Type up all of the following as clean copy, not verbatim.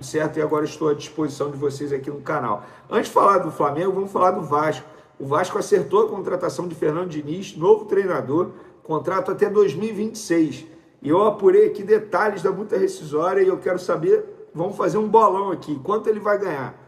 certo? E agora estou à disposição de vocês aqui no canal. Antes de falar do Flamengo, vamos falar do Vasco. O Vasco acertou a contratação de Fernando Diniz, novo treinador, contrato até 2026. E eu apurei aqui detalhes da multa rescisória e eu quero saber, vamos fazer um bolão aqui, quanto ele vai ganhar.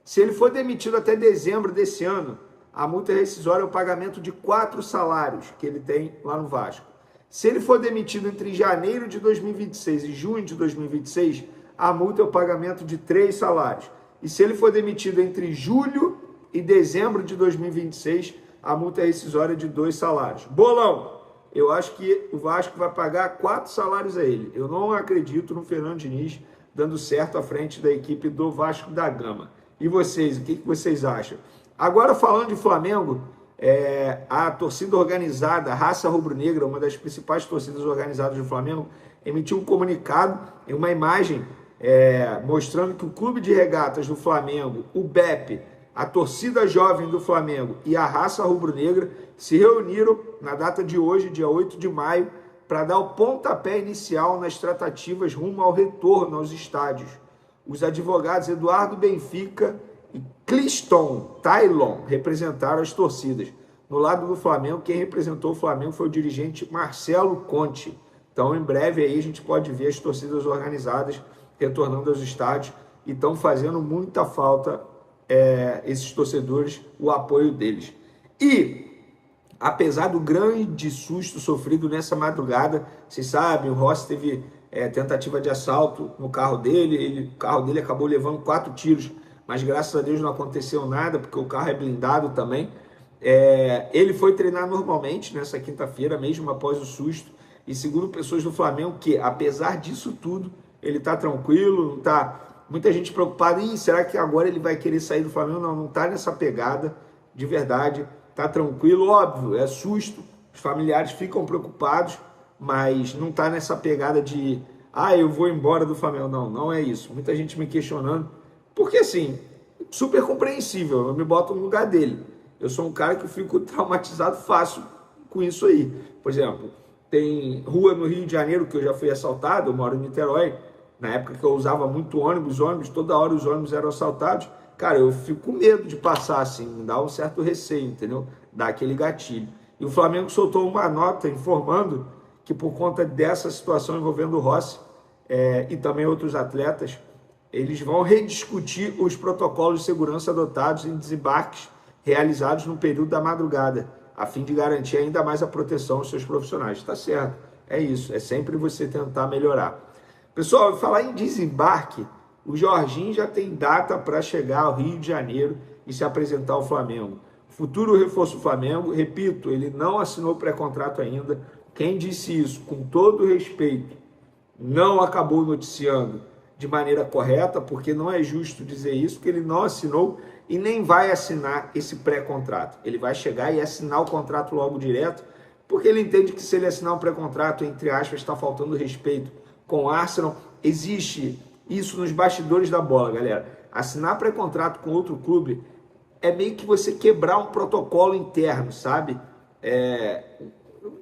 Se ele for demitido até dezembro desse ano, a multa rescisória é o pagamento de 4 salários que ele tem lá no Vasco. Se ele for demitido entre janeiro de 2026 e junho de 2026, a multa é o pagamento de 3 salários. E se ele for demitido entre julho e dezembro de 2026, a multa rescisória é de 2 salários. Bolão! Eu acho que o Vasco vai pagar 4 salários a ele. Eu não acredito no Fernando Diniz dando certo à frente da equipe do Vasco da Gama. E vocês, o que vocês acham? Agora, falando de Flamengo, a torcida organizada, a Raça Rubro-Negra, uma das principais torcidas organizadas do Flamengo, emitiu um comunicado em uma imagem mostrando que o Clube de Regatas do Flamengo, o BEP, a torcida jovem do Flamengo e a Raça Rubro-Negra se reuniram na data de hoje, dia 8 de maio, para dar o pontapé inicial nas tratativas rumo ao retorno aos estádios. Os advogados Eduardo Benfica e Cliston Taylon representaram as torcidas. No lado do Flamengo, quem representou o Flamengo foi o dirigente Marcelo Conte. Então, em breve, aí a gente pode ver as torcidas organizadas retornando aos estádios e estão fazendo muita falta esses torcedores, o apoio deles. E, apesar do grande susto sofrido nessa madrugada, vocês sabem, o Rossi teve tentativa de assalto no carro dele, o carro dele acabou levando 4 tiros, mas graças a Deus não aconteceu nada, porque o carro é blindado também. Ele foi treinar normalmente nessa quinta-feira, mesmo após o susto, e segundo pessoas do Flamengo, que apesar disso tudo, ele está tranquilo, não está... Muita gente preocupada, será que agora ele vai querer sair do Flamengo? Não está nessa pegada, de verdade, está tranquilo, óbvio, é susto, os familiares ficam preocupados, mas não está nessa pegada de, eu vou embora do Flamengo. Não é isso. Muita gente me questionando, porque assim, super compreensível, eu me boto no lugar dele. Eu sou um cara que fico traumatizado fácil com isso aí. Por exemplo, tem rua no Rio de Janeiro que eu já fui assaltado, eu moro em Niterói, na época que eu usava muito ônibus, toda hora os ônibus eram assaltados. Cara, eu fico com medo de passar assim, me dá um certo receio, entendeu? Dá aquele gatilho. E o Flamengo soltou uma nota informando que por conta dessa situação envolvendo o Rossi e também outros atletas, eles vão rediscutir os protocolos de segurança adotados em desembarques realizados no período da madrugada, a fim de garantir ainda mais a proteção aos seus profissionais. Tá certo, é isso, é sempre você tentar melhorar. Pessoal, falar em desembarque, o Jorginho já tem data para chegar ao Rio de Janeiro e se apresentar ao Flamengo. Futuro reforço do Flamengo, repito, ele não assinou pré-contrato ainda. Quem disse isso, com todo respeito, não acabou noticiando de maneira correta, porque não é justo dizer isso, porque ele não assinou e nem vai assinar esse pré-contrato. Ele vai chegar e assinar o contrato logo direto, porque ele entende que se ele assinar um pré-contrato, entre aspas, está faltando respeito com o Arsenal. Existe isso nos bastidores da bola, galera. Assinar pré-contrato com outro clube é meio que você quebrar um protocolo interno, sabe?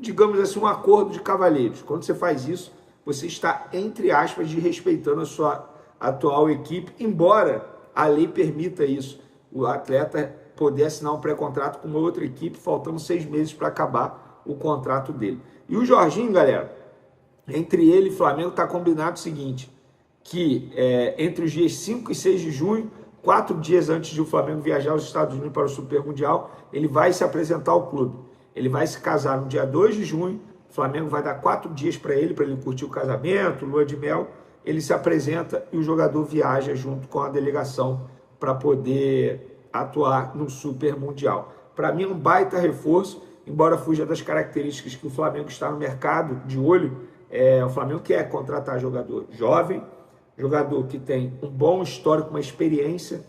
Digamos assim, um acordo de cavalheiros. Quando você faz isso, você está, entre aspas, desrespeitando a sua atual equipe, embora a lei permita isso, o atleta poder assinar um pré-contrato com uma outra equipe, faltando 6 meses para acabar o contrato dele. E o Jorginho, galera, entre ele e Flamengo está combinado o seguinte, que entre os dias 5 e 6 de junho, 4 dias antes de o Flamengo viajar aos Estados Unidos para o Super Mundial, ele vai se apresentar ao clube. Ele vai se casar no dia 2 de junho, o Flamengo vai dar 4 dias para ele curtir o casamento, lua de mel, ele se apresenta e o jogador viaja junto com a delegação para poder atuar no Super Mundial. Para mim é um baita reforço, embora fuja das características que o Flamengo está no mercado de olho. O Flamengo quer contratar jogador jovem, jogador que tem um bom histórico, uma experiência,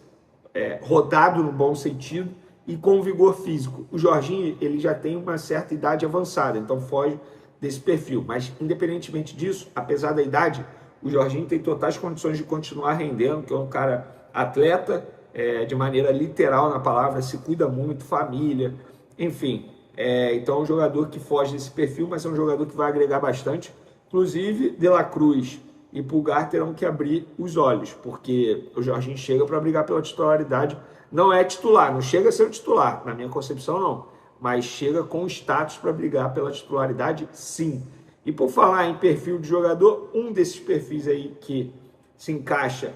rodado no bom sentido e com vigor físico. O Jorginho, ele já tem uma certa idade avançada, então foge desse perfil. Mas, independentemente disso, apesar da idade, o Jorginho tem totais condições de continuar rendendo, que é um cara atleta, de maneira literal na palavra, se cuida muito, família, enfim. Então é um jogador que foge desse perfil, mas é um jogador que vai agregar bastante. Inclusive, De La Cruz e Pulgar terão que abrir os olhos, porque o Jorginho chega para brigar pela titularidade. Não é titular, não chega a ser o titular, na minha concepção não, mas chega com status para brigar pela titularidade, sim. E por falar em perfil de jogador, um desses perfis aí que se encaixa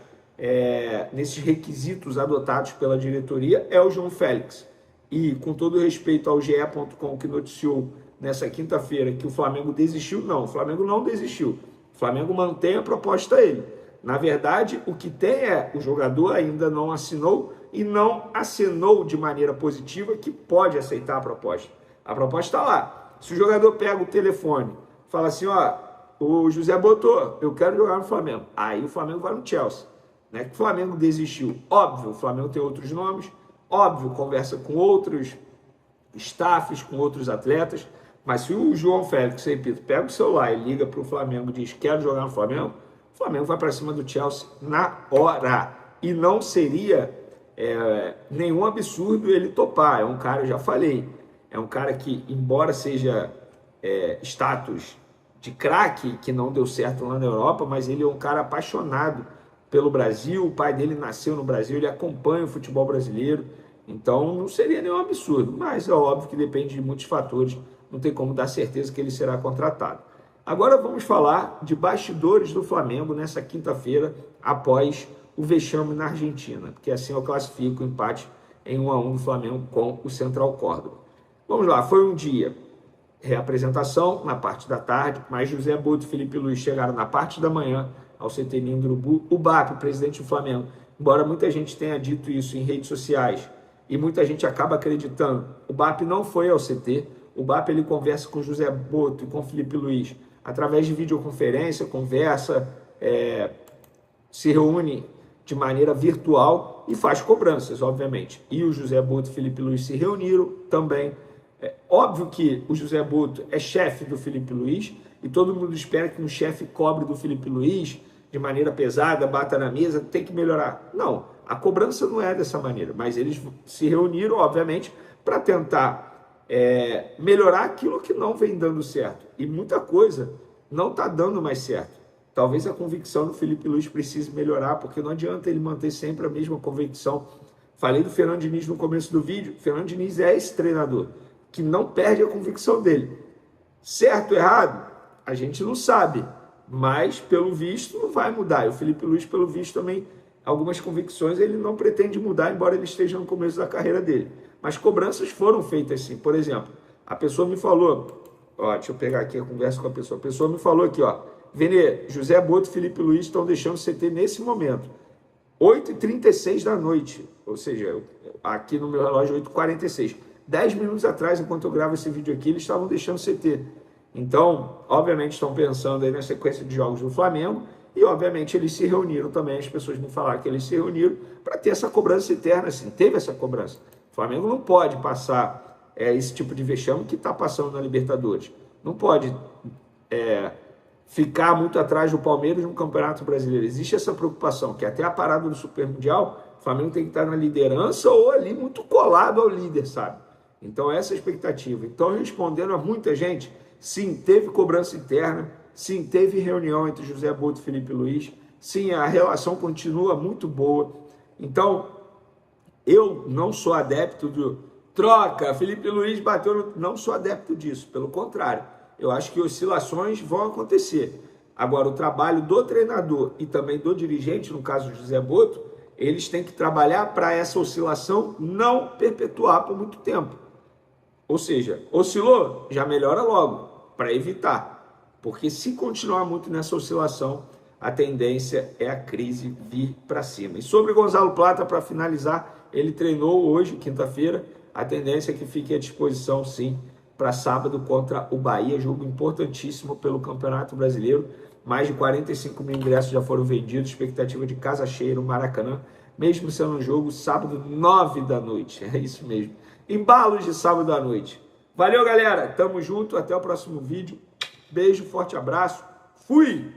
nesses requisitos adotados pela diretoria é o João Félix. E com todo respeito ao GE.com, que noticiou nessa quinta-feira que o Flamengo desistiu, não, o Flamengo não desistiu. O Flamengo mantém a proposta a ele. Na verdade, o que tem o jogador ainda não assinou e não assinou de maneira positiva que pode aceitar a proposta. A proposta está lá. Se o jogador pega o telefone, fala assim, ó, o José botou, eu quero jogar no Flamengo. Aí o Flamengo vai no Chelsea. Não é que o Flamengo desistiu. Óbvio, o Flamengo tem outros nomes, óbvio, conversa com outros staffs, com outros atletas, mas se o João Félix, repito, pega o celular e liga para o Flamengo e diz, quero jogar no Flamengo, o Flamengo vai para cima do Chelsea na hora. E não seria nenhum absurdo ele topar. É um cara, eu já falei, é um cara que, embora seja status de craque, que não deu certo lá na Europa, mas ele é um cara apaixonado pelo Brasil, o pai dele nasceu no Brasil, ele acompanha o futebol brasileiro, então não seria nenhum absurdo, mas é óbvio que depende de muitos fatores, não tem como dar certeza que ele será contratado. Agora vamos falar de bastidores do Flamengo nessa quinta-feira, após o vexame na Argentina, porque assim eu classifico o empate em 1-1 do Flamengo com o Central Córdoba. Vamos lá, foi um dia, reapresentação na parte da tarde, mas José Boto e Felipe Luiz chegaram na parte da manhã ao CT Ninho do Urubu. O BAP, o presidente do Flamengo, embora muita gente tenha dito isso em redes sociais e muita gente acaba acreditando, o BAP não foi ao CT, o BAP ele conversa com José Boto e com Felipe Luiz através de videoconferência, conversa, se reúne de maneira virtual e faz cobranças, obviamente. E o José Boto e Felipe Luiz se reuniram também. Óbvio que o José Boto é chefe do Felipe Luiz e todo mundo espera que um chefe cobre do Felipe Luiz de maneira pesada, bata na mesa, tem que melhorar. Não, a cobrança não é dessa maneira, mas eles se reuniram, obviamente, para tentar melhorar aquilo que não vem dando certo. E muita coisa não está dando mais certo. Talvez a convicção do Felipe Luiz precise melhorar, porque não adianta ele manter sempre a mesma convicção. Falei do Fernando Diniz no começo do vídeo, Fernando Diniz é esse treinador que não perde a convicção dele. Certo ou errado? A gente não sabe, mas pelo visto não vai mudar. E o Felipe Luiz, pelo visto, também, algumas convicções ele não pretende mudar, embora ele esteja no começo da carreira dele. Mas cobranças foram feitas sim. Por exemplo, a pessoa me falou, deixa eu pegar aqui a conversa com a pessoa me falou aqui, Vene, José Boto e Felipe Luiz estão deixando o CT nesse momento, 8h36 da noite, ou seja, aqui no meu relógio 8h46, 10 minutos atrás, enquanto eu gravo esse vídeo aqui, eles estavam deixando o CT. Então, obviamente, estão pensando aí na sequência de jogos do Flamengo e, obviamente, eles se reuniram também, as pessoas me falaram que eles se reuniram para ter essa cobrança interna, assim, teve essa cobrança. O Flamengo não pode passar esse tipo de vexame que está passando na Libertadores. Não pode ficar muito atrás do Palmeiras no Campeonato Brasileiro. Existe essa preocupação, que até a parada do Super Mundial, o Flamengo tem que estar na liderança ou ali muito colado ao líder, sabe? Então, essa é a expectativa. Então, respondendo a muita gente, sim, teve cobrança interna, sim, teve reunião entre José Boto e Felipe Luiz, sim, a relação continua muito boa. Então, eu não sou adepto do troca, Felipe Luiz bateu, não sou adepto disso, pelo contrário. Eu acho que oscilações vão acontecer. Agora, o trabalho do treinador e também do dirigente, no caso do José Boto, eles têm que trabalhar para essa oscilação não perpetuar por muito tempo. Ou seja, oscilou, já melhora logo, para evitar. Porque se continuar muito nessa oscilação, a tendência é a crise vir para cima. E sobre Gonzalo Plata, para finalizar, ele treinou hoje, quinta-feira, a tendência é que fique à disposição, sim, para sábado contra o Bahia, jogo importantíssimo pelo Campeonato Brasileiro. Mais de 45 mil ingressos já foram vendidos, expectativa de casa cheia no Maracanã, mesmo sendo um jogo sábado 9 da noite, é isso mesmo. Embalos de sábado à noite. Valeu, galera, tamo junto, até o próximo vídeo. Beijo, forte abraço, fui!